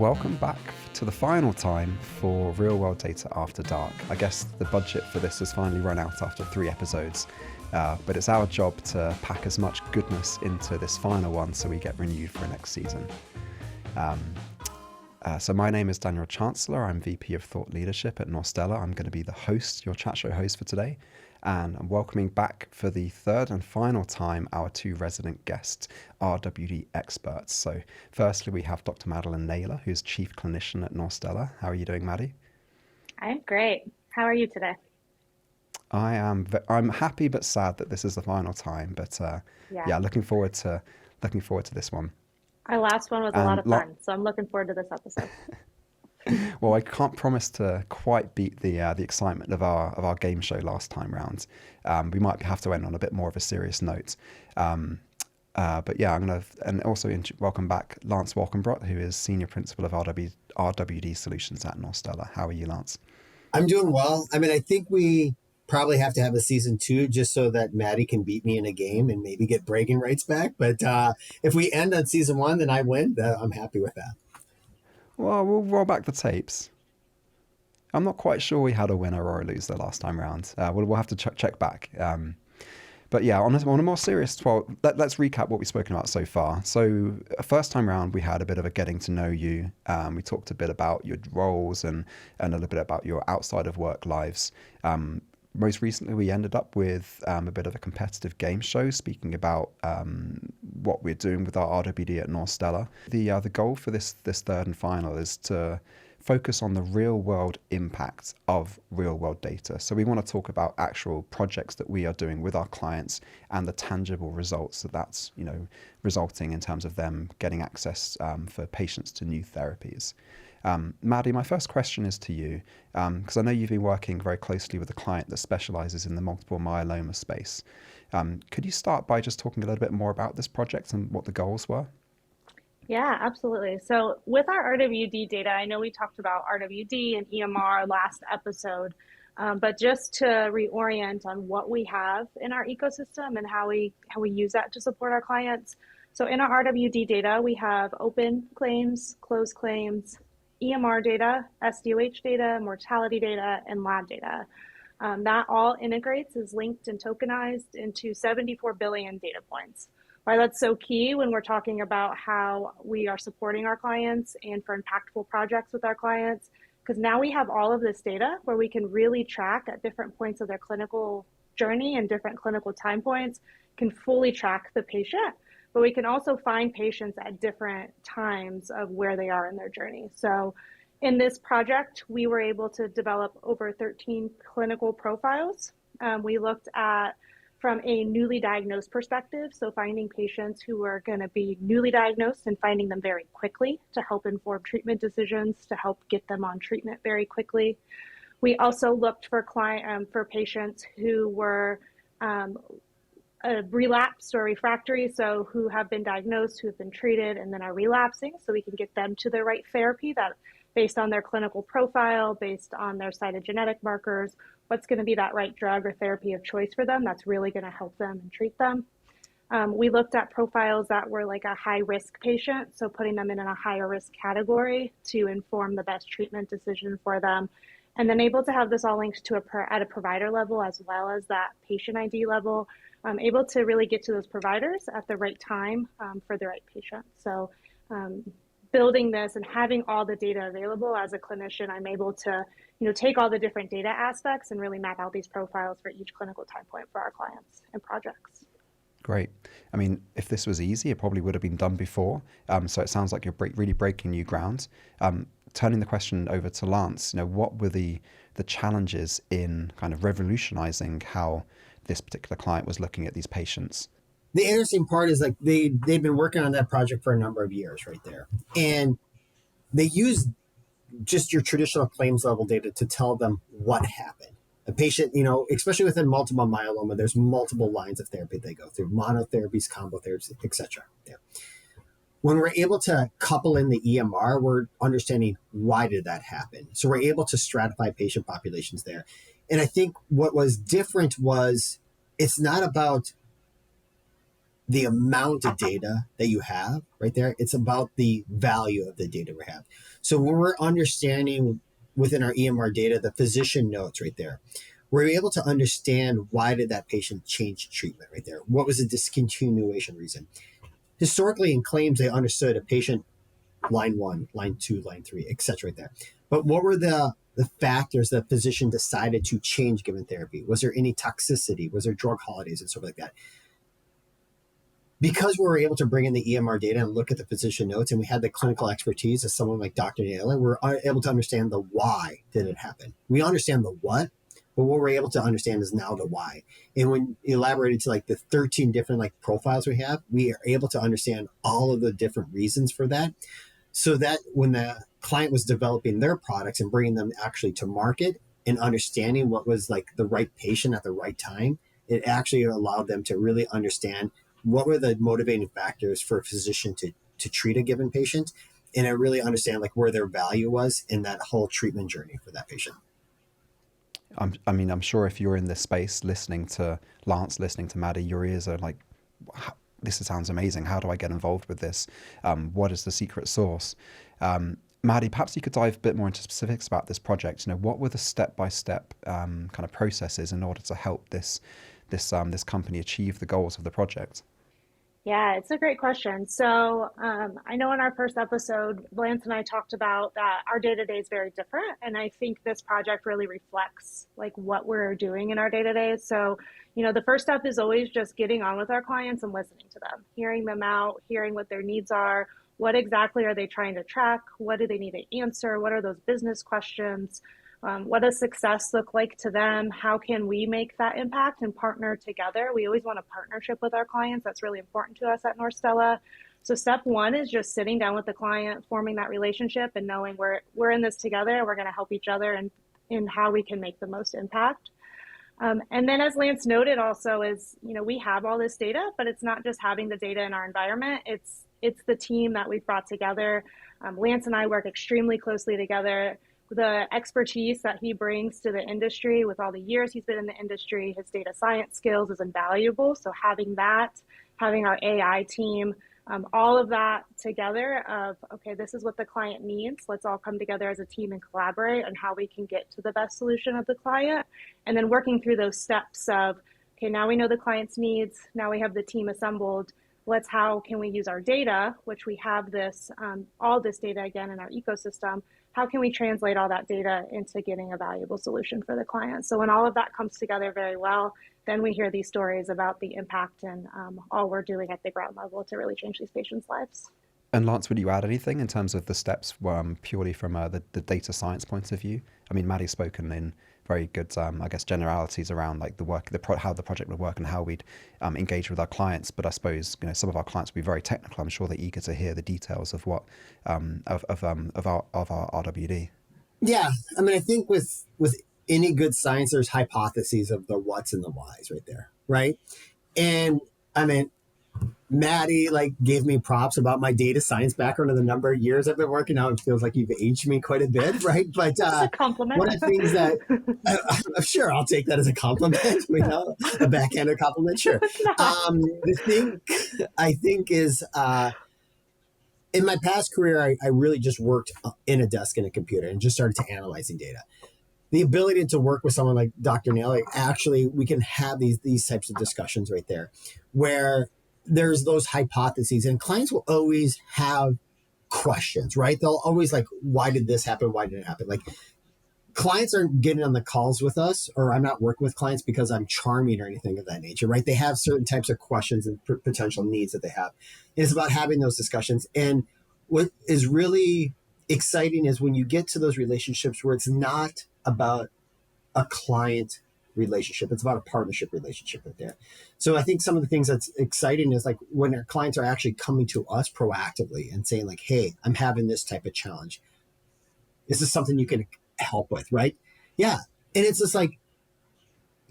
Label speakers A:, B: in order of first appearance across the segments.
A: Welcome back to the final time for Real World Data After Dark. I guess the budget for this has finally run out after 3 episodes, but it's our job to pack as much goodness into this final one so we get renewed for next season. So my name is Daniel Chancellor. I'm VP of Thought Leadership at Norstella. I'm going to be the host, your chat show host for today. And I'm welcoming back for the third and final time our 2 resident guests, RWD experts. So firstly, we have Dr. Madeline Naylor, who's Chief Clinician at Norstella. How are you doing, Maddie?
B: I'm great. How are you today?
A: I'm happy but sad that this is the final time, but yeah, looking forward to this one.
B: Our last one was a lot of fun, so I'm looking forward to this episode.
A: Well, I can't promise to quite beat the excitement of our game show last time round. We might have to end on a bit more of a serious note. But yeah, I'm gonna welcome back Lance Wolkenbrod, who is Senior Principal of RWD Solutions at Norstella. How are you, Lance?
C: I'm doing well. I mean, I think we probably have to have a season 2 just so that Maddie can beat me in a game and maybe get bragging rights back. But if we end on season 1, then I win. I'm happy with that.
A: Well, we'll roll back the tapes. I'm not quite sure we had a winner or a loser last time round. We'll have to check back. But yeah, on a more serious, let's recap what we've spoken about so far. So first time round, we had a bit of a getting to know you. We talked a bit about your roles and a little bit about your outside of work lives. Most recently, we ended up with a bit of a competitive game show, speaking about what we're doing with our RWD at Norstella. The goal for this third and final is to focus on the real world impact of real world data. So we want to talk about actual projects that we are doing with our clients and the tangible results that's resulting in terms of them getting access for patients to new therapies. Maddie, my first question is to you, because I know you've been working very closely with a client that specializes in the multiple myeloma space. Could you start by just talking a little bit more about this project and what the goals were?
B: Yeah, absolutely. So with our RWD data, I know we talked about RWD and EMR last episode, but just to reorient on what we have in our ecosystem and how we use that to support our clients. So in our RWD data, we have open claims, closed claims, EMR data, SDOH data, mortality data, and lab data. That all integrates, is linked and tokenized into 74 billion data points. Why that's so key when we're talking about how we are supporting our clients and for impactful projects with our clients, because now we have all of this data where we can really track at different points of their clinical journey and different clinical time points, can fully track the patient, but we can also find patients at different times of where they are in their journey. So in this project, we were able to develop over 13 clinical profiles. We looked at from a newly diagnosed perspective, so finding patients who are going to be newly diagnosed and finding them very quickly to help inform treatment decisions, to help get them on treatment very quickly. We also looked for patients who were relapsed or refractory, so who have been diagnosed, who have been treated, and then are relapsing, so we can get them to the right therapy that based on their clinical profile, based on their cytogenetic markers, what's going to be that right drug or therapy of choice for them that's really going to help them and treat them. We looked at profiles that were like a high-risk patient, so putting them in a higher risk category to inform the best treatment decision for them, and then able to have this all linked to at a provider level as well as that patient ID level, able to really get to those providers at the right time for the right patient. So building this and having all the data available as a clinician, I'm able to take all the different data aspects and really map out these profiles for each clinical time point for our clients and projects.
A: Great. I mean, if this was easy, it probably would have been done before. So it sounds like you're really breaking new ground. Turning the question over to Lance, what were the challenges in kind of revolutionizing how this particular client was looking at these patients?
C: The interesting part is like they've been working on that project for a number of years right there. And they use just your traditional claims level data to tell them what happened. A patient, especially within multiple myeloma, there's multiple lines of therapy they go through, monotherapies, combo therapies, etc. Yeah. When we're able to couple in the EMR, we're understanding why did that happen. So we're able to stratify patient populations there. And I think what was different was it's not about the amount of data that you have right there. It's about the value of the data we have. So when we're understanding within our EMR data, the physician notes right there, we're able to understand why did that patient change treatment right there? What was the discontinuation reason? Historically in claims, they understood a patient line 1, line 2, line 3, et cetera right there. But what were the factors that physician decided to change given therapy? Was there any toxicity? Was there drug holidays and stuff like that? Because we were able to bring in the EMR data and look at the physician notes, and we had the clinical expertise of someone like Dr. Naylor, we're able to understand the why did it happen. We understand the what, but what we're able to understand is now the why. And when elaborated to like the 13 different like profiles we have, we are able to understand all of the different reasons for that. So that when the client was developing their products and bringing them actually to market and understanding what was like the right patient at the right time, it actually allowed them to really understand what were the motivating factors for a physician to treat a given patient, and I really understand like where their value was in that whole treatment journey for that patient.
A: I'm sure if you're in this space listening to Lance, listening to Maddie, your ears are like, this sounds amazing. How do I get involved with this? What is the secret sauce? Maddie, perhaps you could dive a bit more into specifics about this project. What were the step-by-step kind of processes in order to help this company achieve the goals of the project?
B: Yeah, it's a great question. So I know in our first episode, Lance and I talked about that our day-to-day is very different. And I think this project really reflects like what we're doing in our day-to-day. So, the first step is always just getting on with our clients and listening to them, hearing them out, hearing what their needs are. What exactly are they trying to track? What do they need to answer? What are those business questions? What does success look like to them? How can we make that impact and partner together? We always want a partnership with our clients. That's really important to us at Norstella. So step one is just sitting down with the client, forming that relationship and knowing we're in this together. We're going to help each other and in how we can make the most impact. And then as Lance noted also is, we have all this data, but it's not just having the data in our environment. It's the team that we've brought together. Lance and I work extremely closely together. The expertise that he brings to the industry with all the years he's been in the industry, his data science skills is invaluable. So having our AI team, all of that together of, okay, this is what the client needs. Let's all come together as a team and collaborate on how we can get to the best solution of the client. And then working through those steps of, okay, now we know the client's needs. Now we have the team assembled. How can we use our data, which we have all this data again in our ecosystem. How can we translate all that data into getting a valuable solution for the client? So when all of that comes together very well, then we hear these stories about the impact and all we're doing at the ground level to really change these patients' lives.
A: And Lance, would you add anything in terms of the steps purely from the data science point of view? I mean, Maddie's spoken in very good, generalities around like the work, how the project would work and how we'd engage with our clients. But I suppose some of our clients will be very technical. I'm sure they're eager to hear the details of what of our RWD.
C: Yeah, I mean, I think with any good science, there's hypotheses of the what's and the whys right there, right? And I mean, Maddie gave me props about my data science background and the number of years I've been working out. It feels like you've aged me quite a bit, right? But
B: a compliment.
C: One of the things that I'm sure I'll take that as a compliment, a backhanded compliment, sure. The thing I think is in my past career, I really just worked in a desk in a computer and just started to analyzing data. The ability to work with someone like Dr. Naylor, actually, we can have these types of discussions right there where there's those hypotheses and clients will always have questions, right? They'll always why did this happen? Why did it happen? Clients aren't getting on the calls with us, or I'm not working with clients because I'm charming or anything of that nature, right? They have certain types of questions and potential needs that they have. And it's about having those discussions. And what is really exciting is when you get to those relationships where it's not about a client relationship, it's about a partnership relationship right there. So I think some of the things that's exciting is when our clients are actually coming to us proactively and saying hey, I'm having this type of challenge. Is this something you can help with, right? Yeah. And it's just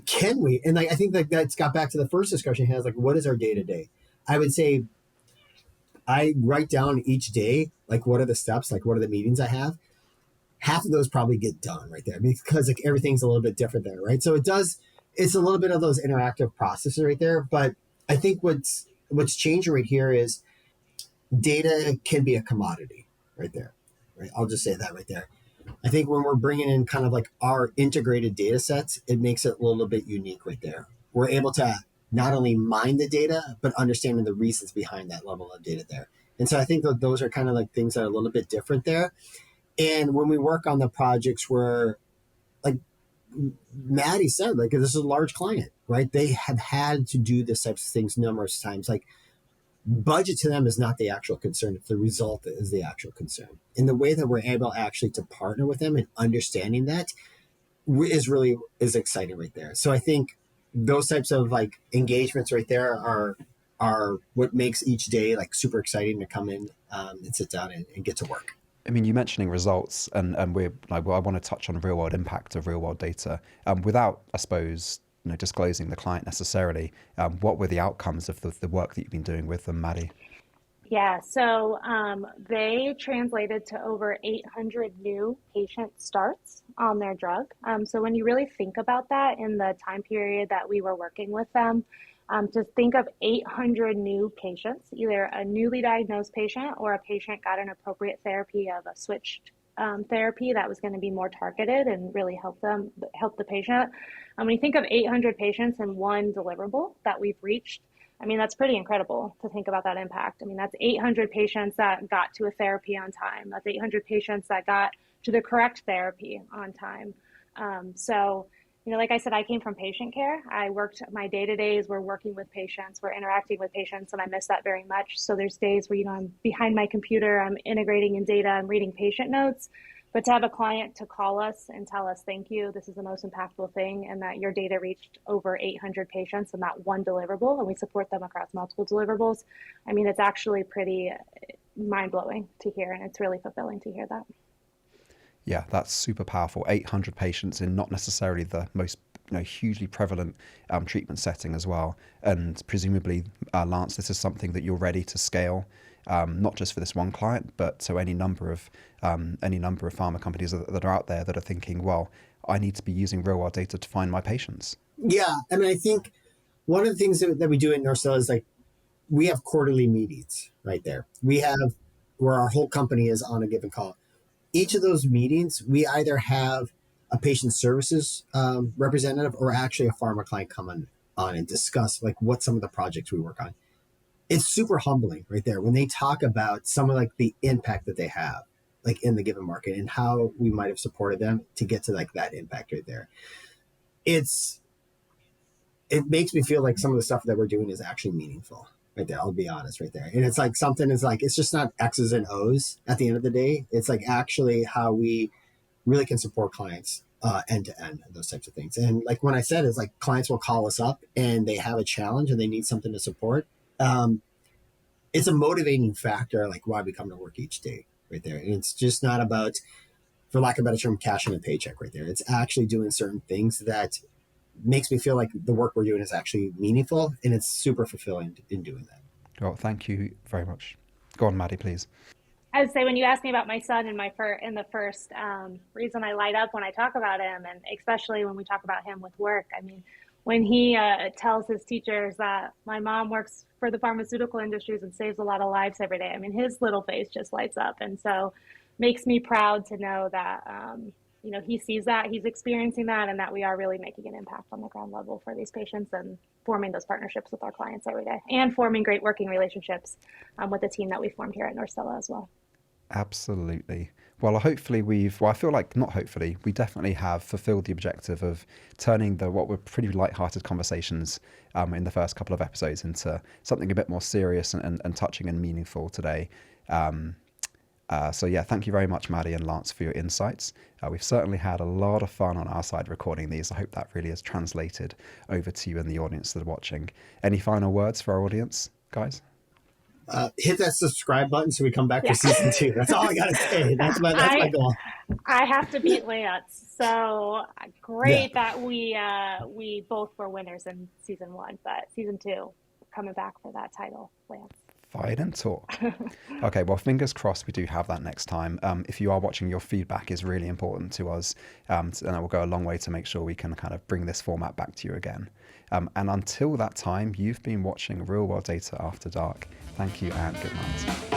C: can we? And I think that's got back to the first discussion has what is our day-to-day? I would say I write down each day, what are the steps, what are the meetings I have? Half of those probably get done right there because everything's a little bit different there, right? So it's a little bit of those interactive processes right there. But I think what's what's changing right here is data can be a commodity right there. Right. I'll just say that right there. I think when we're bringing in kind of like our integrated data sets, it makes it a little bit unique right there. We're able to not only mine the data, but understanding the reasons behind that level of data there. And so I think that those are kind of like things that are a little bit different there. And when we work on the projects where, like Maddie said, like this is a large client, right? They have had to do this types of things numerous times. Like budget to them is not the actual concern. It's the result that is the actual concern. And the way that we're able actually to partner with them and understanding that is exciting right there. So I think those types of like engagements right there are what makes each day like super exciting to come in and sit down and get to work.
A: I mean, you mentioning results, and we're like, well, I want to touch on real world impact of real world data, without, I suppose, disclosing the client necessarily. What were the outcomes of the work that you've been doing with them, Maddie?
B: Yeah, so they translated to over 800 new patient starts on their drug. So when you really think about that in the time period that we were working with them, to think of 800 new patients, either a newly diagnosed patient or a patient got an appropriate therapy of a switched therapy that was going to be more targeted and really help the patient. When you think of 800 patients and one deliverable that we've reached, I mean, that's pretty incredible to think about that impact. I mean, that's 800 patients that got to a therapy on time. That's 800 patients that got to the correct therapy on time. So, like I said, I came from patient care. My day-to-days were working with patients, we're interacting with patients, and I miss that very much. So there's days where, I'm behind my computer, I'm integrating in data, I'm reading patient notes. But to have a client to call us and tell us, thank you, this is the most impactful thing, and that your data reached over 800 patients and that one deliverable, and we support them across multiple deliverables. I mean, it's actually pretty mind-blowing to hear, and it's really fulfilling to hear that.
A: Yeah, that's super powerful. 800 patients in not necessarily the most hugely prevalent treatment setting as well. And presumably, Lance, this is something that you're ready to scale, not just for this one client, but so any number of pharma companies that are out there that are thinking, well, I need to be using real world data to find my patients.
C: Yeah, I mean, I think one of the things that we do at Norstella is like we have quarterly meetings right there. We have where our whole company is on a given call. Each of those meetings, we either have a patient services representative or actually a pharma client come on and discuss like what some of the projects we work on. It's super humbling right there when they talk about some of like the impact that they have like in the given market and how we might have supported them to get to like that impact right there. It makes me feel like some of the stuff that we're doing is actually meaningful. Right there, I'll be honest right there. And it's like something is like, it's just not X's and O's at the end of the day. It's like actually how we really can support clients end to end, those types of things. And like when I said, is like clients will call us up and they have a challenge and they need something to support. It's a motivating factor, like why we come to work each day right there. And it's just not about, for lack of a better term, cashing a paycheck right there. It's actually doing certain things that makes me feel like the work we're doing is actually meaningful, and it's super fulfilling in doing that.
A: Well, thank you very much. Go on, Maddie, please.
B: I would say when you asked me about my son in the first reason I light up when I talk about him, and especially when we talk about him with work, I mean, when he tells his teachers that my mom works for the pharmaceutical industries and saves a lot of lives every day, I mean, his little face just lights up. And so makes me proud to know that he sees that, he's experiencing that, and that we are really making an impact on the ground level for these patients and forming those partnerships with our clients every day and forming great working relationships with the team that we formed here at Norstella as well.
A: Absolutely. Well, hopefully I feel like not hopefully, we definitely have fulfilled the objective of turning what were pretty light-hearted conversations in the first couple of episodes into something a bit more serious and touching and meaningful today. So yeah, thank you very much, Maddie and Lance, for your insights. We've certainly had a lot of fun on our side recording these. I hope that really has translated over to you and the audience that are watching. Any final words for our audience, guys?
C: Hit that subscribe button so we come back for season 2. That's all I gotta say. That's my goal.
B: I have to beat Lance. So great that we both were winners in season 1, but season 2 coming back for that title, Lance.
A: Fight and talk. Okay, well, fingers crossed we do have that next time. If you are watching, your feedback is really important to us, and it will go a long way to make sure we can kind of bring this format back to you again. And until that time, you've been watching Real World Data After Dark. Thank you and good night.